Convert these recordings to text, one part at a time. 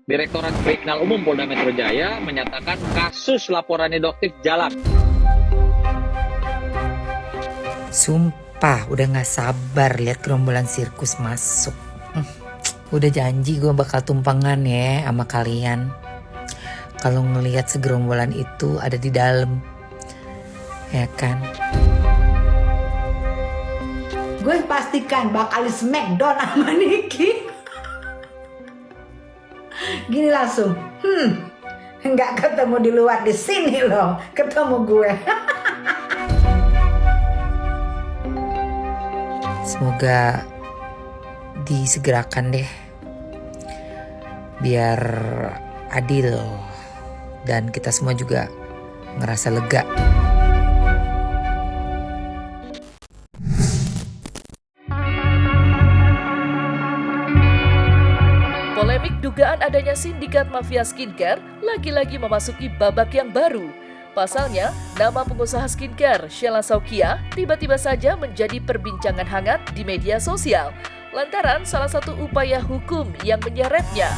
Direktorat Kriminal Umum Polda Metro Jaya menyatakan kasus laporan deduktif jalan. Sumpah udah gak sabar lihat gerombolan sirkus masuk. Udah janji gue bakal tumpangan ya sama kalian. Kalau ngelihat segerombolan itu ada di dalam, ya kan? Gue pastikan bakal smackdown sama Niki. Gini langsung, nggak ketemu di luar, di sini loh ketemu gue. Semoga disegerakan deh, biar adil dan kita semua juga ngerasa lega. Polemik dugaan adanya sindikat mafia skincare lagi-lagi memasuki babak yang baru. Pasalnya, nama pengusaha skincare Sheila Saukia tiba-tiba saja menjadi perbincangan hangat di media sosial lantaran salah satu upaya hukum yang menyeretnya.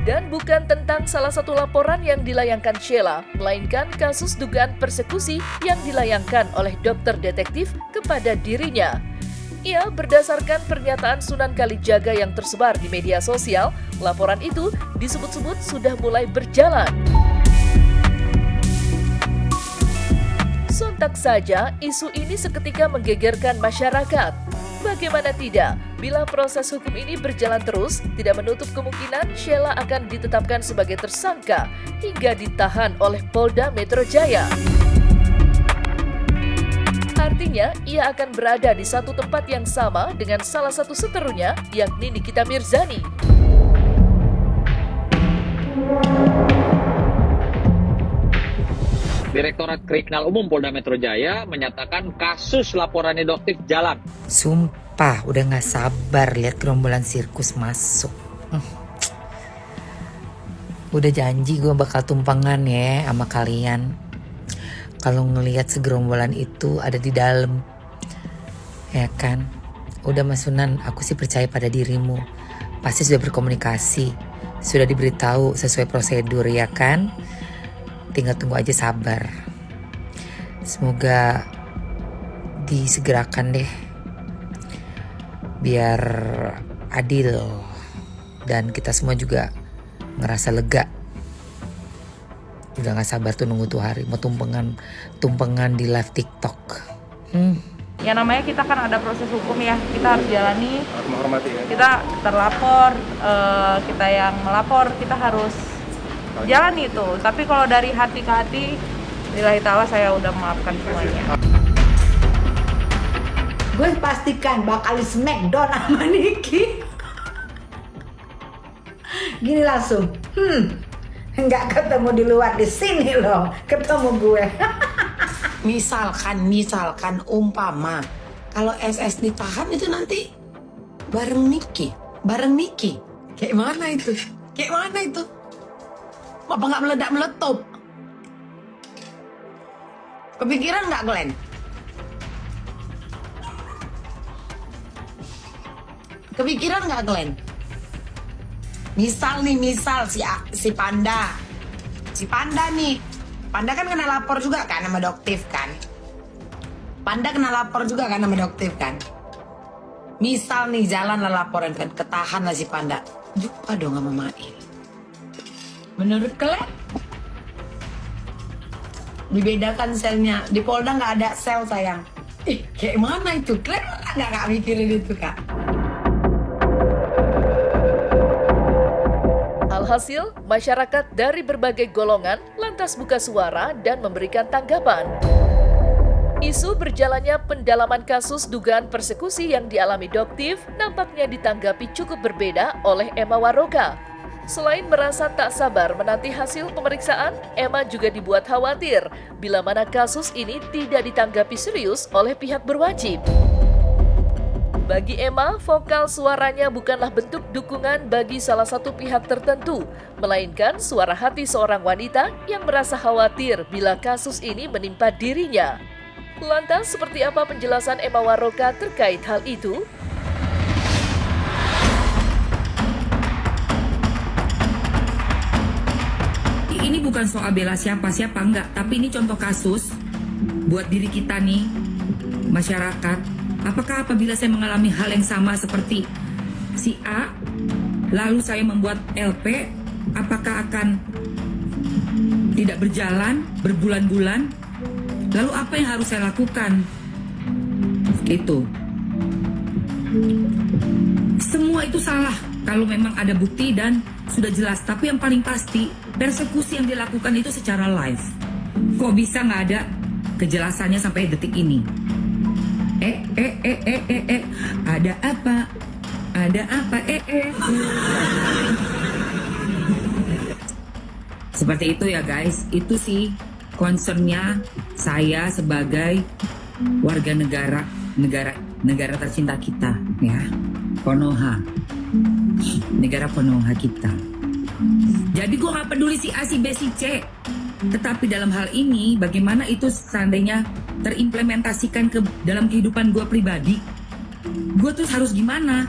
Dan bukan tentang salah satu laporan yang dilayangkan Sheila, melainkan kasus dugaan persekusi yang dilayangkan oleh dokter detektif kepada dirinya. Ia berdasarkan pernyataan Sunan Kalijaga yang tersebar di media sosial, laporan itu disebut-sebut sudah mulai berjalan. Sontak saja, isu ini seketika menggegerkan masyarakat. Bagaimana tidak, bila proses hukum ini berjalan terus, tidak menutup kemungkinan Sheila akan ditetapkan sebagai tersangka hingga ditahan oleh Polda Metro Jaya. Artinya, ia akan berada di satu tempat yang sama dengan salah satu seterunya, yakni Nikita Mirzani. Direktorat Kriminal Umum Polda Metro Jaya menyatakan kasus laporan deduktif jalan. Sumpah udah gak sabar lihat gerombolan sirkus masuk. Udah janji gue bakal tumpangan ya sama kalian. Kalau ngelihat segerombolan itu ada di dalam, ya kan? Udah Mas Sunan, aku sih percaya pada dirimu. Pasti sudah berkomunikasi, sudah diberitahu sesuai prosedur, ya kan? Tinggal tunggu aja, sabar. Semoga disegerakan deh, biar adil dan kita semua juga ngerasa lega. Udah gak sabar tuh nunggu tuh hari mau tumpengan di live TikTok. Ya namanya kita kan ada proses hukum ya, kita harus jalani. Harus menghormati ya. Kita terlapor, kita yang melapor, kita harus jalani itu. Tapi kalau dari hati ke hati, lillahi ta'ala saya udah memaafkan semuanya. Gue pastikan bakal smackdown sama Niki. Gini langsung, nggak ketemu di luar, di sini loh ketemu gue. Misalkan umpama kalau SS ditahan itu nanti bareng Niki. Kayak mana itu? Apa nggak meledak-meletup? Kepikiran nggak, Glenn? Kepikiran nggak, Glenn? Misal si Panda. Si Panda nih. Panda kan kena lapor juga kan sama Doktif kan? Misal nih jalan lah laporan kan, ketahan lah si Panda. Jumpa dong sama Mail. Menurut kalian? Dibedakan selnya. Di Polda nggak ada sel sayang. Kayak mana itu? Kalian nggak mikirin itu Kak? Alhasil, masyarakat dari berbagai golongan lantas buka suara dan memberikan tanggapan. Isu berjalannya pendalaman kasus dugaan persekusi yang dialami Doktif nampaknya ditanggapi cukup berbeda oleh Emma Waroka. Selain merasa tak sabar menanti hasil pemeriksaan, Emma juga dibuat khawatir bila mana kasus ini tidak ditanggapi serius oleh pihak berwajib. Bagi Emma, vokal suaranya bukanlah bentuk dukungan bagi salah satu pihak tertentu, melainkan suara hati seorang wanita yang merasa khawatir bila kasus ini menimpa dirinya. Lantas, seperti apa penjelasan Emma Waroka terkait hal itu? bukan soal bela siapa enggak, tapi ini contoh kasus buat diri kita nih, masyarakat. Apakah apabila saya mengalami hal yang sama seperti si A, lalu saya membuat LP, apakah akan tidak berjalan berbulan-bulan? Lalu apa yang harus saya lakukan? Itu. Semua itu salah kalau memang ada bukti dan sudah jelas. Tapi yang paling pasti, persekusi yang dilakukan itu secara live. Kok bisa nggak ada kejelasannya sampai detik ini? Ada apa? Ada apa? Seperti itu ya guys. Itu sih concernnya saya sebagai warga negara tercinta kita, ya, Konoha, negara Konoha kita. Jadi gue gak peduli si A, si B, si C, tetapi dalam hal ini bagaimana itu seandainya terimplementasikan ke dalam kehidupan gue pribadi, gue tuh harus gimana?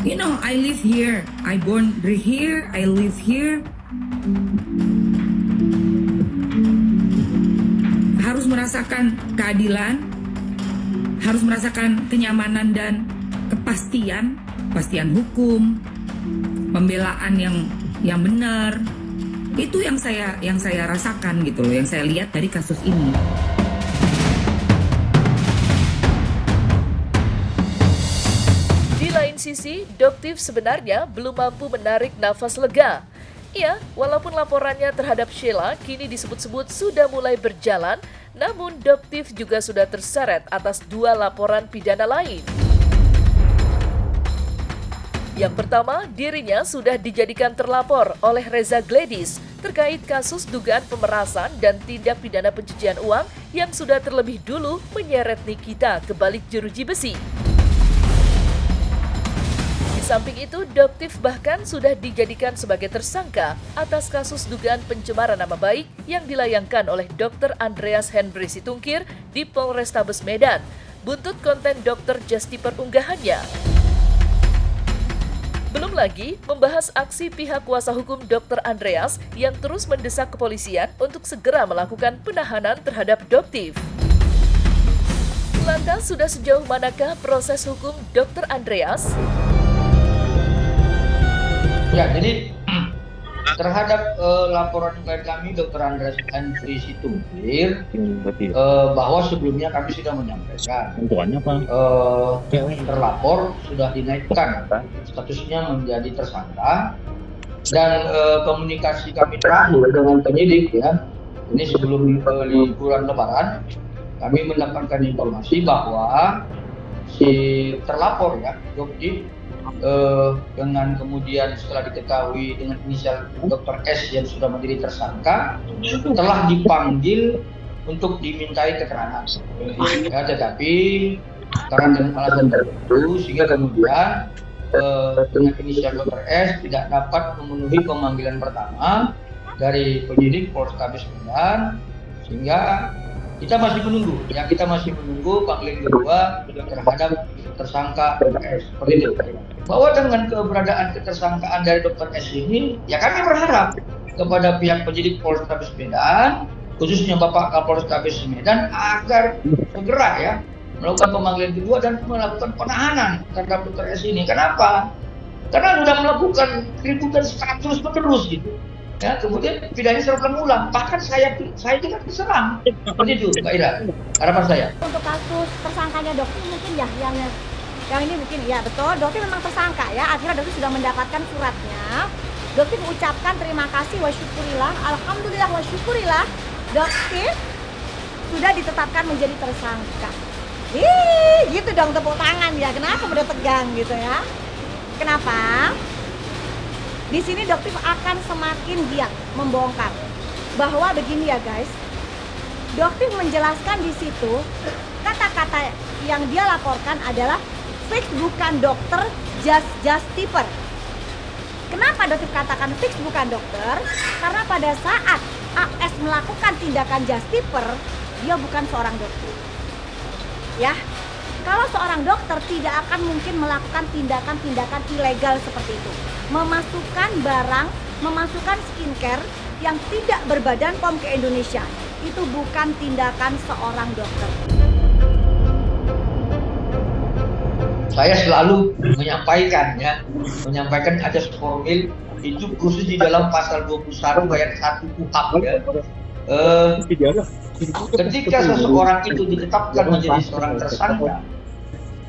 You know, I live here, I born here, I live here. Harus merasakan keadilan, harus merasakan kenyamanan dan kepastian hukum, pembelaan yang benar. Itu yang saya rasakan gitu loh, yang saya lihat dari kasus ini. Di lain sisi, Doktif sebenarnya belum mampu menarik nafas lega. Ya, walaupun laporannya terhadap Sheila kini disebut-sebut sudah mulai berjalan, namun Doktif juga sudah terseret atas 2 laporan pidana lain. Yang pertama, dirinya sudah dijadikan terlapor oleh Reza Gladys terkait kasus dugaan pemerasan dan tindak pidana pencucian uang yang sudah terlebih dulu menyeret Nikita ke balik jeruji besi. Di samping itu, Doktif bahkan sudah dijadikan sebagai tersangka atas kasus dugaan pencemaran nama baik yang dilayangkan oleh Dr. Andreas Henry Situngkir di Polrestabes Medan. Buntut konten Dr. Jastiper unggahannya. Belum lagi membahas aksi pihak kuasa hukum Dr. Andreas yang terus mendesak kepolisian untuk segera melakukan penahanan terhadap Doktif. Lantas sudah sejauh manakah proses hukum Dr. Andreas? Ya, jadi terhadap laporan klien kami Dr. Andreas Henry Situngkir, bahwa sebelumnya kami sudah menyampaikan terlapor sudah dinaikkan statusnya menjadi tersangka, dan komunikasi kami terakhir dengan penyidik, ya, ini sebelum liburan Lebaran, kami mendapatkan informasi bahwa si terlapor, ya, Doktif, dengan kemudian setelah diketahui dengan inisial Dr. S yang sudah menjadi tersangka, telah dipanggil untuk dimintai keterangan. Ya, tetapi karena dengan alasan tertentu sehingga kemudian dengan inisial Dr. S tidak dapat memenuhi pemanggilan pertama dari penyidik Polrestabes Medan, sehingga kita masih menunggu panggilan kedua terhadap tersangka Dr. S. Seperti itu. Bahwa dengan keberadaan ketersangkaan dari Dr. S ini, ya kami berharap kepada pihak penyidik Polrestabes Medan, khususnya Bapak Kapolrestabes Medan, agar segera, ya, melakukan pemanggilan kedua dan melakukan penahanan terhadap Dr. S ini. Kenapa? Karena sudah melakukan keributan terus menerus gitu. Ya, kemudian pidananya berulang-ulang. Bahkan saya juga diserang. Seperti itu, Mbak Ira. Harapan saya. Untuk kasus tersangkanya Doktif mungkin ya yang ini mungkin ya betul. Doktif memang tersangka ya. Akhirnya Doktif sudah mendapatkan suratnya. Doktif mengucapkan terima kasih wa syukurillah, alhamdulillah wa syukurillah. Doktif sudah ditetapkan menjadi tersangka. Gitu dong tepuk tangan ya. Kenapa udah tegang gitu ya? Kenapa? Di sini Doktif akan semakin giat membongkar bahwa begini ya guys. Doktif menjelaskan di situ kata-kata yang dia laporkan adalah fix bukan dokter, just tipper. Kenapa Doktif katakan fix bukan dokter? Karena pada saat AS melakukan tindakan just tipper, dia bukan seorang dokter. Ya. Kalau seorang dokter tidak akan mungkin melakukan tindakan-tindakan ilegal seperti itu. Memasukkan barang, memasukkan skincare yang tidak berbadan POM ke Indonesia. Itu bukan tindakan seorang dokter. Saya selalu menyampaikan ada formil itu khusus di dalam pasal 21 ayat 1 KUHP ya. Ketika seseorang itu ditetapkan menjadi seorang tersangka,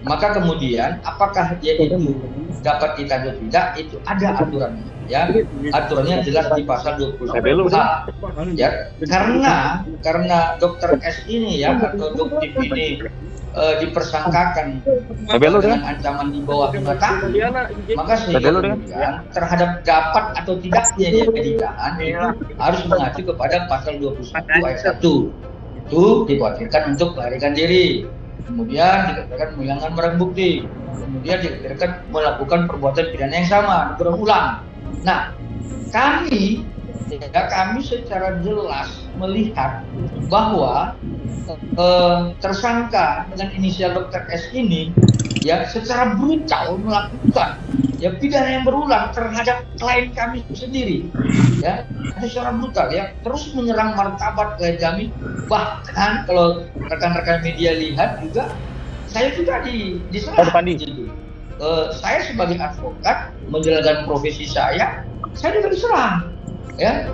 maka kemudian apakah dia itu dapat ditahan atau tidak, itu ada aturannya ya. Aturannya jelas di pasal 21 ya. Karena dokter S ini ya, atau dokter ini dipersangkakan dengan ancaman di bawah 5 tahun, maka sehingga kemudian terhadap dapat atau tidaknya dia ditahan itu harus mengacu kepada pasal 21 ayat 1. Itu dikhawatirkan untuk melarikan diri, kemudian dikatakan menghilangkan barang bukti, kemudian dikatakan melakukan perbuatan pidana yang sama berulang. Nah, kami secara jelas melihat bahwa tersangka dengan inisial Dr. S ini ya secara brutal melakukan ya pidana yang berulang terhadap klien kami sendiri ya, secara brutal ya, terus menyerang martabat klien kami. Bahkan kalau rekan-rekan media lihat juga, saya juga diserang gitu. Saya sebagai advokat menjalankan profesi saya juga diserang ya.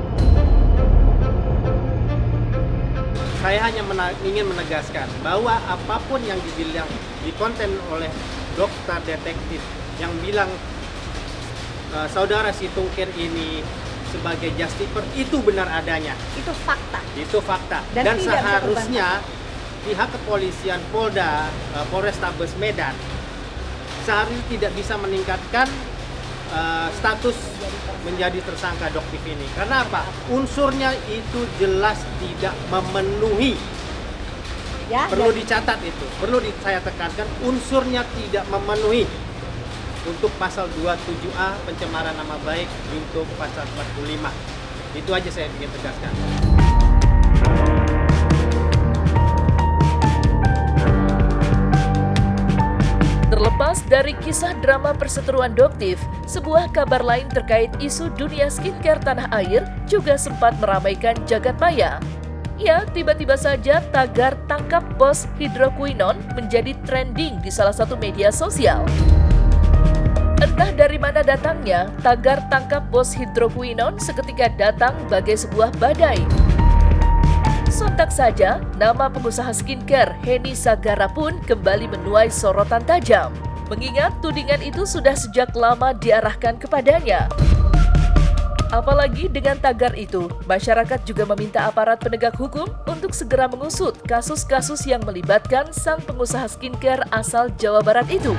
Saya hanya ingin menegaskan bahwa apapun yang dibilang di konten oleh dokter detektif yang bilang saudara Situngkir ini sebagai justifer, itu benar adanya. Itu fakta. Itu fakta. Dan seharusnya pihak kepolisian Polrestabes Medan seharusnya tidak bisa meningkatkan status menjadi tersangka Doktif ini. Karena apa? Unsurnya itu jelas tidak memenuhi. Ya, perlu dicatat itu, perlu saya tekankan, unsurnya tidak memenuhi untuk pasal 27A pencemaran nama baik untuk pasal 45. Itu aja saya ingin tegaskan. Terlepas dari kisah drama perseteruan Doktif, sebuah kabar lain terkait isu dunia skincare tanah air juga sempat meramaikan jagat maya. Ya, tiba-tiba saja tagar "tangkap bos hidroquinone" menjadi trending di salah satu media sosial. Entah dari mana datangnya, tagar "tangkap bos hidroquinone" seketika datang bagai sebuah badai. Sontak saja, nama pengusaha skincare Henny Sagara pun kembali menuai sorotan tajam. Mengingat tudingan itu sudah sejak lama diarahkan kepadanya. Apalagi dengan tagar itu, masyarakat juga meminta aparat penegak hukum untuk segera mengusut kasus-kasus yang melibatkan sang pengusaha skincare asal Jawa Barat itu.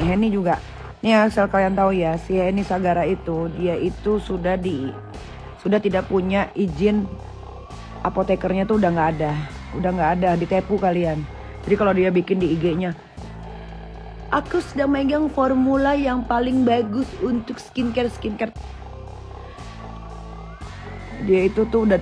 Henny juga. Nih asal kalian tahu ya, si Henny Sagara itu, dia itu sudah tidak punya izin apotekernya tuh udah nggak ada, ditepu kalian. Jadi kalau dia bikin di IG-nya, aku sudah megang formula yang paling bagus untuk skincare. Dia itu tuh udah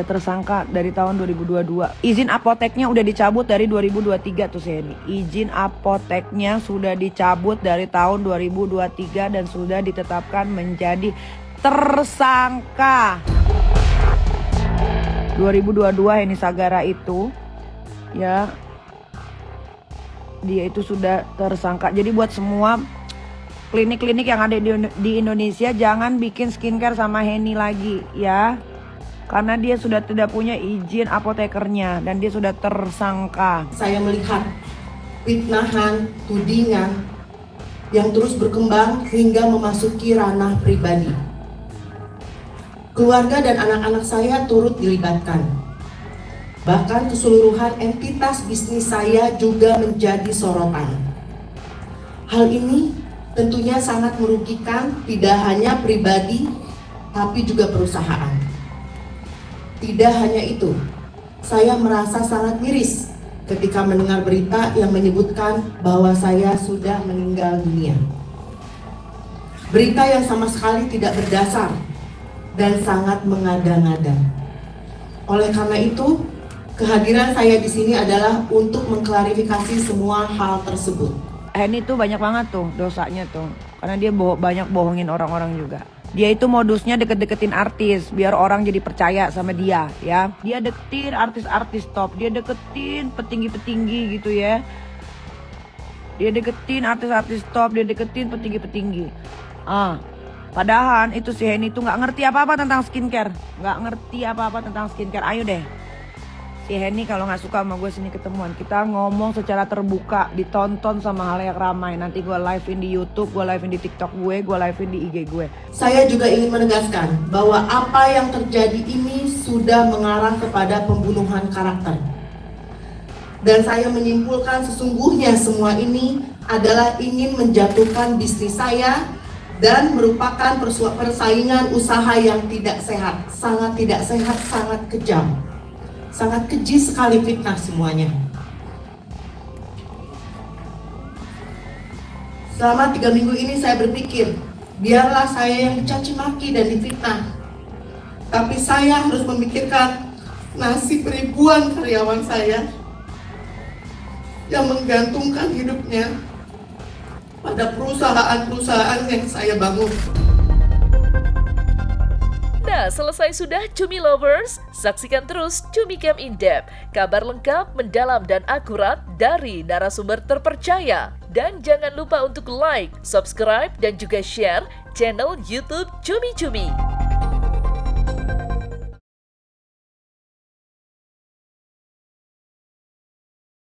tersangka dari tahun 2022. Izin apoteknya udah dicabut dari 2023 tuh Henny. Izin apoteknya sudah dicabut dari tahun 2023 dan sudah ditetapkan menjadi tersangka. 2022 Henny Sagara itu ya, dia itu sudah tersangka. Jadi buat semua klinik-klinik yang ada di Indonesia, jangan bikin skincare sama Henny lagi ya. Karena dia sudah tidak punya izin apotekernya dan dia sudah tersangka. Saya melihat fitnahan, tudingan yang terus berkembang hingga memasuki ranah pribadi. Keluarga dan anak-anak saya turut dilibatkan. Bahkan keseluruhan entitas bisnis saya juga menjadi sorotan. Hal ini tentunya sangat merugikan tidak hanya pribadi, tapi juga perusahaan. Tidak hanya itu, saya merasa sangat miris ketika mendengar berita yang menyebutkan bahwa saya sudah meninggal dunia. Berita yang sama sekali tidak berdasar dan sangat mengada-ngada. Oleh karena itu, kehadiran saya di sini adalah untuk mengklarifikasi semua hal tersebut. Henny tuh banyak banget tuh dosanya tuh. Karena dia banyak bohongin orang-orang juga. Dia itu modusnya deket-deketin artis biar orang jadi percaya sama dia ya. Dia deketin artis-artis top, dia deketin petinggi-petinggi gitu ya. Dia deketin artis-artis top, dia deketin petinggi-petinggi. Padahal itu si Henny tuh nggak ngerti apa-apa tentang skincare, nggak ngerti apa-apa tentang skincare. Ayo deh, si Henny kalau nggak suka sama gue sini ketemuan, kita ngomong secara terbuka, ditonton sama halayak ramai. Nanti gue live-in di YouTube, gue live-in di TikTok gue live-in di IG gue. Saya juga ingin menegaskan bahwa apa yang terjadi ini sudah mengarah kepada pembunuhan karakter. Dan saya menyimpulkan sesungguhnya semua ini adalah ingin menjatuhkan bisnis saya dan merupakan persaingan usaha yang tidak sehat, sangat tidak sehat, sangat kejam. Sangat keji sekali fitnah semuanya. Selama 3 minggu ini saya berpikir, biarlah saya yang dicaci maki dan difitnah. Tapi saya harus memikirkan nasib ribuan karyawan saya yang menggantungkan hidupnya pada perusahaan-perusahaan yang saya bangun. Nah, selesai sudah Cumi Lovers? Saksikan terus Cumi Camp In Depth, kabar lengkap, mendalam, dan akurat dari narasumber terpercaya. Dan jangan lupa untuk like, subscribe, dan juga share channel YouTube Cumi Cumi.